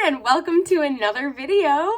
and welcome to another video.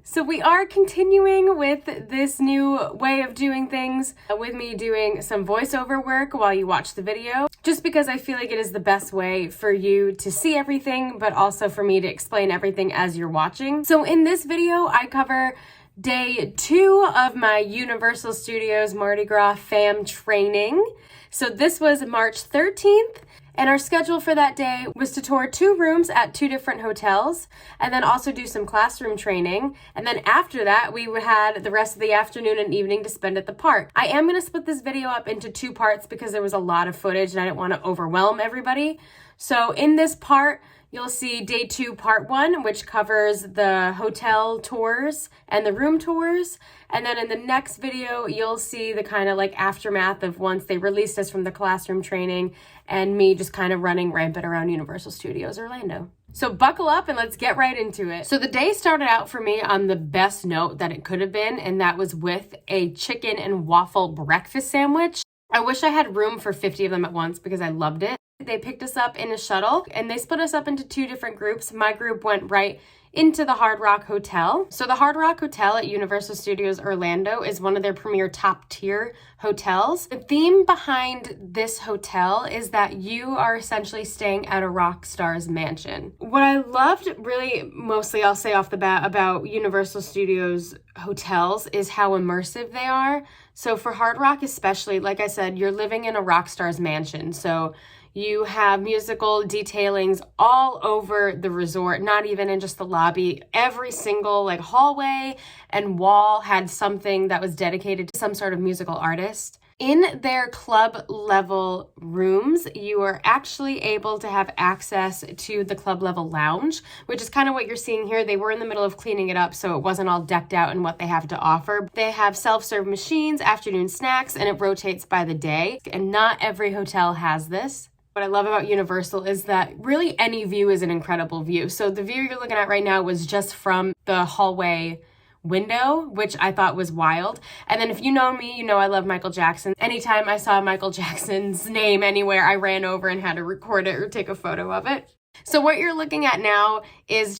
So we are continuing with this new way of doing things with me doing some voiceover work while you watch the video, just because I feel like it is the best way for you to see everything, but also for me to explain everything as you're watching. So in this video, I cover day 2 of my Universal Studios Mardi Gras fam training. So this was March 13th. And our schedule for that day was to tour 2 rooms at 2 different hotels and then also do some classroom training. And then after that, we had the rest of the afternoon and evening to spend at the park. I am going to split this video up into 2 parts because there was a lot of footage and I didn't want to overwhelm everybody. So in this part, you'll see day 2, part 1, which covers the hotel tours and the room tours. And then in the next video, you'll see the kind of like aftermath of once they released us from the classroom training and me just kind of running rampant around Universal Studios Orlando. So buckle up and let's get right into it. So the day started out for me on the best note that it could have been, and that was with a chicken and waffle breakfast sandwich. I wish I had room for 50 of them at once because I loved it. They picked us up in a shuttle and they split us up into 2 different groups. My group went right into the Hard Rock Hotel. So the Hard Rock Hotel at Universal Studios Orlando is one of their premier top tier hotels. The theme behind this hotel is that you are essentially staying at a rock star's mansion. What I loved really mostly, I'll say off the bat, about Universal Studios hotels is how immersive they are. So for Hard Rock especially, like I said, you're living in a rock star's mansion. So you have musical detailings all over the resort, not even in just the lobby. Every single like hallway and wall had something that was dedicated to some sort of musical artist. In their club level rooms, you are actually able to have access to the club level lounge, which is kind of what you're seeing here. They were in the middle of cleaning it up, so it wasn't all decked out in what they have to offer. They have self-serve machines, afternoon snacks, and it rotates by the day. And not every hotel has this. What I love about Universal is that really any view is an incredible view. So the view you're looking at right now was just from the hallway window, which I thought was wild. And then if you know me, you know I love Michael Jackson. Anytime I saw Michael Jackson's name anywhere, I ran over and had to record it or take a photo of it. So what you're looking at now is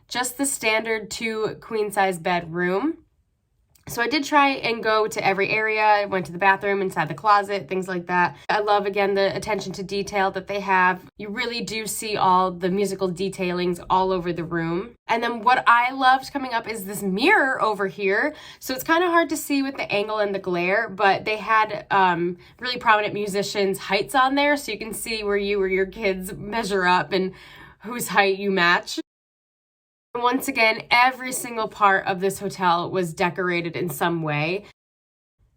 just the standard 2 queen size bedroom. So I did try and go to every area. I went to the bathroom, inside the closet, things like that. I love, again, the attention to detail that they have. You really do see all the musical detailings all over the room. And then what I loved coming up is this mirror over here. So it's kind of hard to see with the angle and the glare, but they had really prominent musicians' heights on there. So you can see where you or your kids measure up and whose height you match. Once again, every single part of this hotel was decorated in some way.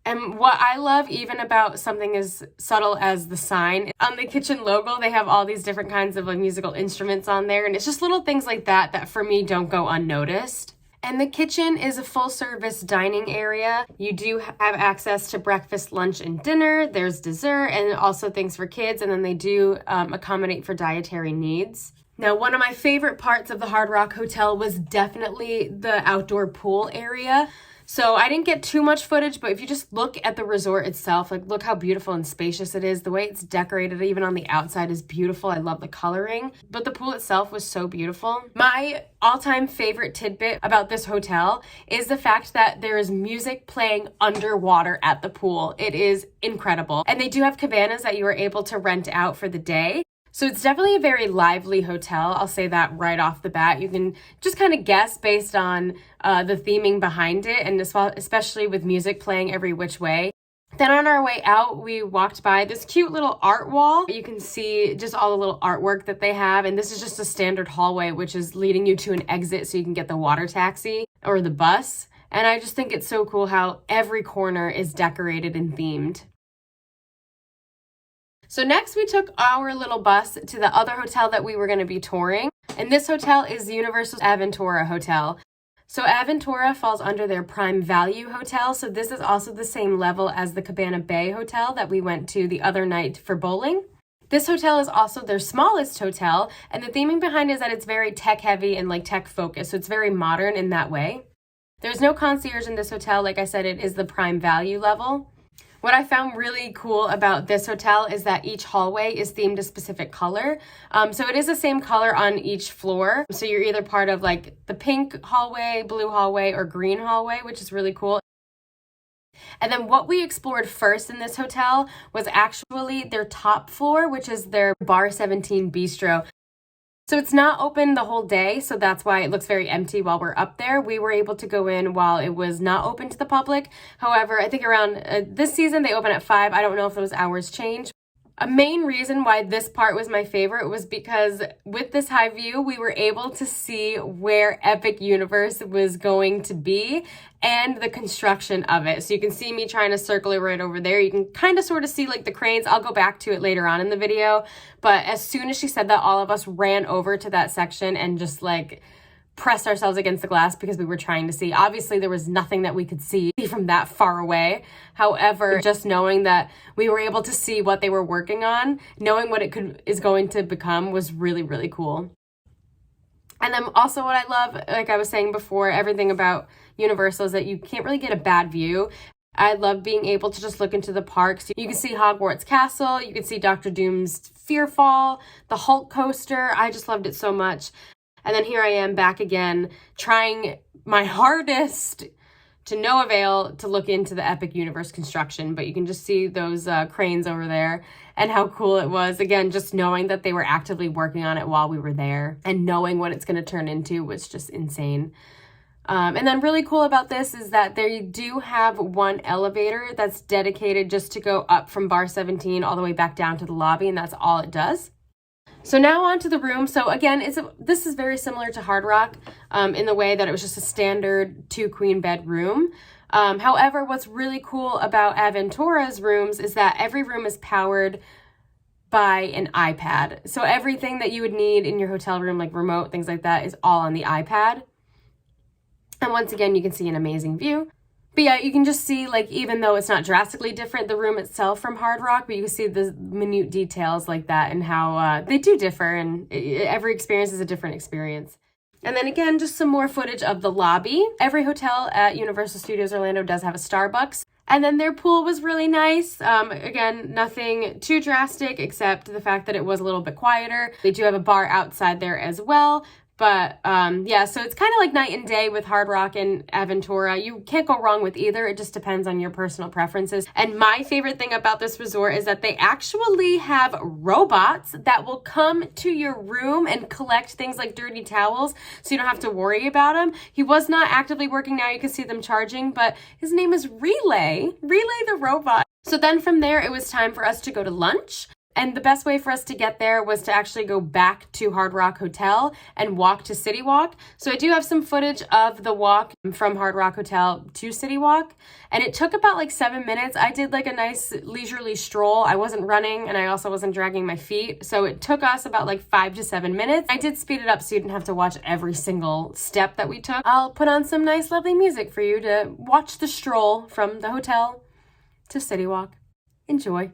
And what I love even about something as subtle as the sign, on the kitchen logo, they have all these different kinds of like musical instruments on there. And it's just little things like that that for me don't go unnoticed. And the kitchen is a full service dining area. You do have access to breakfast, lunch, and dinner. There's dessert and also things for kids. And then they do accommodate for dietary needs. Now, one of my favorite parts of the Hard Rock Hotel was definitely the outdoor pool area. So I didn't get too much footage, but if you just look at the resort itself, like look how beautiful and spacious it is. The way it's decorated, even on the outside, is beautiful. I love the coloring, but the pool itself was so beautiful. My all-time favorite tidbit about this hotel is the fact that there is music playing underwater at the pool. It is incredible. And they do have cabanas that you are able to rent out for the day. So it's definitely a very lively hotel. I'll say that right off the bat. You can just kind of guess based on the theming behind it, and especially with music playing every which way. Then on our way out, we walked by this cute little art wall. You can see just all the little artwork that they have. And this is just a standard hallway, which is leading you to an exit so you can get the water taxi or the bus. And I just think it's so cool how every corner is decorated and themed. So next we took our little bus to the other hotel that we were going to be touring. And this hotel is Universal's Aventura Hotel. So Aventura falls under their Prime Value Hotel. So this is also the same level as the Cabana Bay Hotel that we went to the other night for bowling. This hotel is also their smallest hotel. And the theming behind it is that it's very tech heavy and like tech focused. So it's very modern in that way. There's no concierge in this hotel. Like I said, it is the Prime Value level. What I found really cool about this hotel is that each hallway is themed a specific color. So it is the same color on each floor. So you're either part of like the pink hallway, blue hallway, or green hallway, which is really cool. And then what we explored first in this hotel was actually their top floor, which is their Bar 17 Bistro. So it's not open the whole day, so that's why it looks very empty while we're up there. We were able to go in while it was not open to the public. However, I think around this season they open at 5. I don't know if those hours change. A main reason why this part was my favorite was because with this high view, we were able to see where Epic Universe was going to be and the construction of it. So you can see me trying to circle it right over there. You can kind of sort of see like the cranes. I'll go back to it later on in the video. But as soon as she said that, all of us ran over to that section and just like pressed ourselves against the glass because we were trying to see. Obviously, there was nothing that we could see from that far away. However, just knowing that we were able to see what they were working on, knowing what it is going to become was really, really cool. And then also what I love, like I was saying before, everything about Universal is that you can't really get a bad view. I love being able to just look into the parks. You can see Hogwarts Castle, you can see Dr. Doom's Fearfall, the Hulk coaster. I just loved it so much. And then here I am back again, trying my hardest to no avail to look into the Epic Universe construction. But you can just see those cranes over there and how cool it was. Again, just knowing that they were actively working on it while we were there and knowing what it's going to turn into was just insane. And then really cool about this is that they do have one elevator that's dedicated just to go up from Bar 17 all the way back down to the lobby, and that's all it does. So now on to the room. So again, this is very similar to Hard Rock in the way that it was just a standard 2-queen bed room. However, what's really cool about Aventura's rooms is that every room is powered by an iPad. So everything that you would need in your hotel room, like remote, things like that, is all on the iPad. And once again, you can see an amazing view. But yeah, you can just see, like, even though it's not drastically different, the room itself from Hard Rock, but you can see the minute details like that and how they do differ, and every experience is a different experience. And then again, just some more footage of the lobby. Every hotel at Universal Studios Orlando does have a Starbucks. And then their pool was really nice. Again, nothing too drastic except the fact that it was a little bit quieter. They do have a bar outside there as well. But yeah, so it's kind of like night and day with Hard Rock and Aventura. You can't go wrong with either. It just depends on your personal preferences. And my favorite thing about this resort is that they actually have robots that will come to your room and collect things like dirty towels, so you don't have to worry about them. He was not actively working now. You can see them charging, but his name is Relay the robot. So then from there, it was time for us to go to lunch. And the best way for us to get there was to actually go back to Hard Rock Hotel and walk to City Walk. So I do have some footage of the walk from Hard Rock Hotel to City Walk. And it took about like 7 minutes. I did like a nice leisurely stroll. I wasn't running and I also wasn't dragging my feet. So it took us about like 5 to 7 minutes. I did speed it up so you didn't have to watch every single step that we took. I'll put on some nice lovely music for you to watch the stroll from the hotel to City Walk. Enjoy.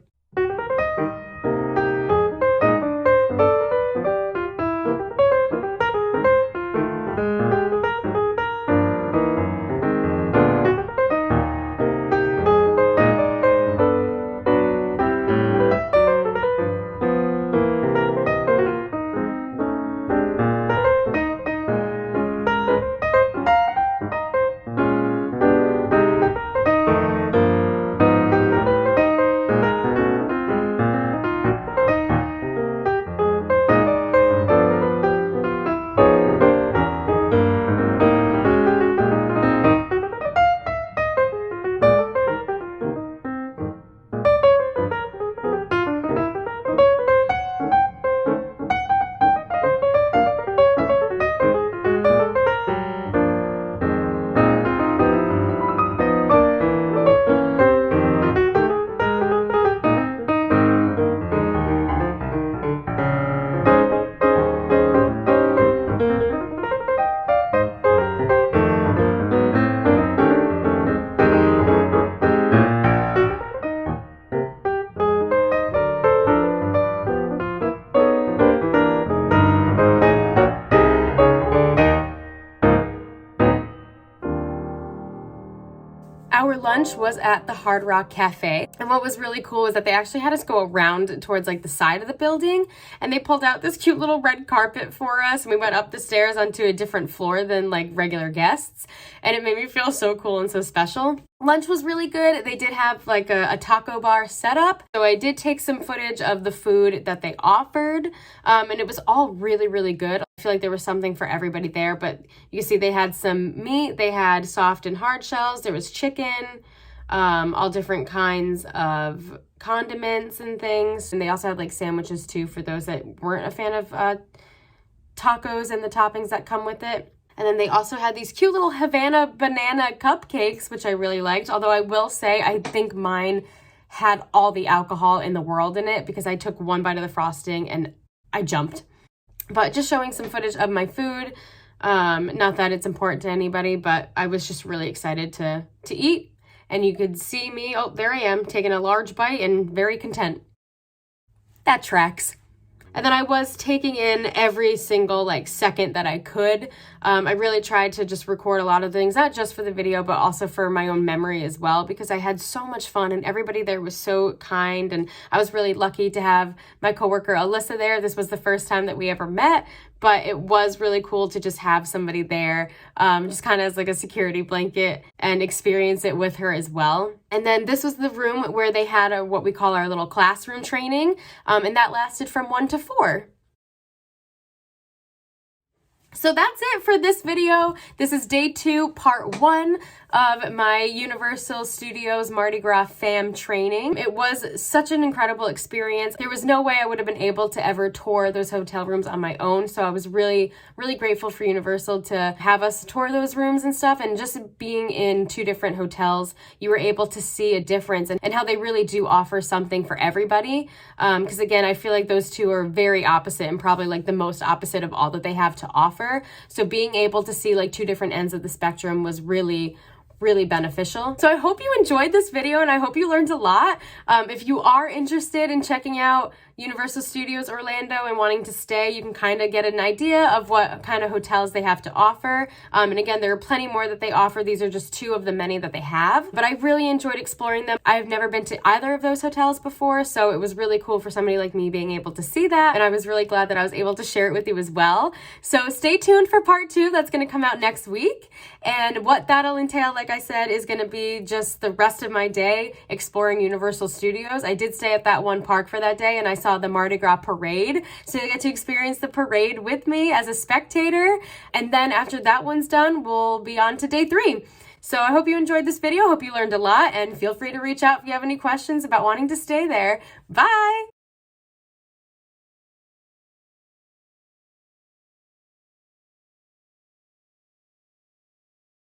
our lunch was at the Hard Rock Cafe. And what was really cool was that they actually had us go around towards like the side of the building, and they pulled out this cute little red carpet for us, and we went up the stairs onto a different floor than like regular guests, and it made me feel so cool and so special. Lunch was really good. They did have like a taco bar set up. So I did take some footage of the food that they offered, and it was all really, really good. I feel like there was something for everybody there, but you can see they had some meat, they had soft and hard shells, there was chicken, all different kinds of condiments and things. And they also had like sandwiches too for those that weren't a fan of tacos and the toppings that come with it. And then they also had these cute little Havana banana cupcakes, which I really liked. Although I will say, I think mine had all the alcohol in the world in it because I took one bite of the frosting and I jumped. But just showing some footage of my food. Not that it's important to anybody, but I was just really excited to eat. And you could see me, oh, there I am, taking a large bite and very content. That tracks. And then I was taking in every single like second that I could. I really tried to just record a lot of things, not just for the video, but also for my own memory as well, because I had so much fun and everybody there was so kind. And I was really lucky to have my coworker Alyssa there. This was the first time that we ever met, but it was really cool to just have somebody there, just kind of as like a security blanket and experience it with her as well. And then this was the room where they had what we call our little classroom training, and that lasted from 1 to 4. So that's it for this video. This is day 2, part 1 of my Universal Studios Mardi Gras fam training. It was such an incredible experience. There was no way I would have been able to ever tour those hotel rooms on my own. So I was really, really grateful for Universal to have us tour those rooms and stuff. And just being in 2 different hotels, you were able to see a difference and how they really do offer something for everybody. Because again, I feel like those 2 are very opposite and probably like the most opposite of all that they have to offer. So being able to see like 2 different ends of the spectrum was really beneficial. So I hope you enjoyed this video and I hope you learned a lot. If you are interested in checking out Universal Studios Orlando and wanting to stay, you can kind of get an idea of what kind of hotels they have to offer. And again, there are plenty more that they offer. These are just 2 of the many that they have, but I really enjoyed exploring them. I've never been to either of those hotels before, so it was really cool for somebody like me being able to see that. And I was really glad that I was able to share it with you as well. So stay tuned for part 2. That's going to come out next week. And what that'll entail, like I said, is going to be just the rest of my day exploring Universal Studios. I did stay at that one park for that day and I saw the Mardi Gras parade. So you get to experience the parade with me as a spectator. And then after that one's done, we'll be on to day 3. So I hope you enjoyed this video. Hope you learned a lot and feel free to reach out if you have any questions about wanting to stay there. Bye!